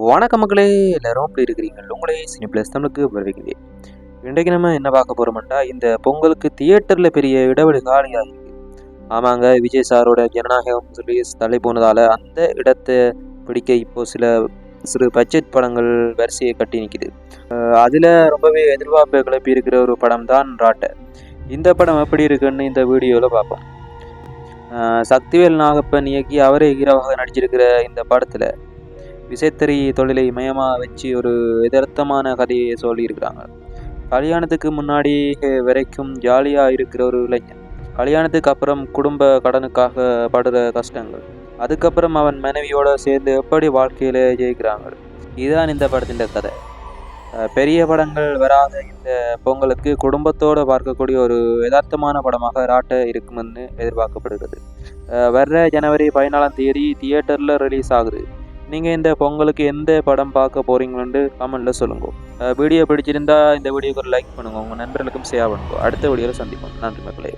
வணக்க மக்களே, எல்லாரும் எப்படி இருக்கிறீங்க? உங்களே சினி பிளஸ் தமிழுக்கு வரவேற்கிறேன். இன்றைக்கு நம்ம என்ன பார்க்க போறோம்னா, இந்த பொங்கலுக்கு தியேட்டர்ல பெரிய இடைவெளி காலியாக இருக்கு. ஆமாங்க, விஜய் சாரோட ஜனநாயகம் ரிலீஸ் தள்ளி போனதால அந்த இடத்தை பிடிக்க இப்போ சிறு பட்ஜெட் படங்கள் வரிசையை கட்டி நிற்குது. அதில் ரொம்பவே எதிர்பார்ப்பை கிளப்பி இருக்கிற ஒரு படம் தான் ராட்டை. இந்த படம் எப்படி இருக்குன்னு இந்த வீடியோவில் பார்ப்போம். சக்திவேல் நாகப்பன் இயக்கி அவரே ஹீரோவாக நடிச்சிருக்கிற இந்த படத்தில் விசைத்தறி தொழிலை மையமாக வச்சு ஒரு எதார்த்தமான கதையை சொல்லியிருக்கிறாங்க. கல்யாணத்துக்கு முன்னாடி வரைக்கும் ஜாலியாக இருக்கிற ஒரு இளைஞன், கல்யாணத்துக்கு அப்புறம் குடும்ப கடனுக்காக படுற கஷ்டங்கள், அதுக்கப்புறம் அவன் மனைவியோட சேர்ந்து எப்படி வாழ்க்கையில ஜெயிக்கிறாங்க. இதுதான் இந்த படத்தின் கதை. பெரிய படங்கள் வராத இந்த பொங்கலுக்கு குடும்பத்தோடு பார்க்கக்கூடிய ஒரு யதார்த்தமான படமாக ராட்டை இருக்குமென்னு எதிர்பார்க்கப்படுகிறது. வர்ற ஜனவரி 14 தியேட்டரில் ரிலீஸ் ஆகுது. நீங்கள் இந்த பொங்கலுக்கு எந்த படம் பார்க்க போகிறீங்கன்னு கமெண்ட்டில் சொல்லுங்க. வீடியோ பிடிச்சிருந்தா இந்த வீடியோக்கு ஒரு லைக் பண்ணுங்கள், உங்கள் நண்பர்களுக்கும் ஷேர் பண்ணுங்க. அடுத்த வீடியோவில் சந்திப்போம். நன்றி மக்களே.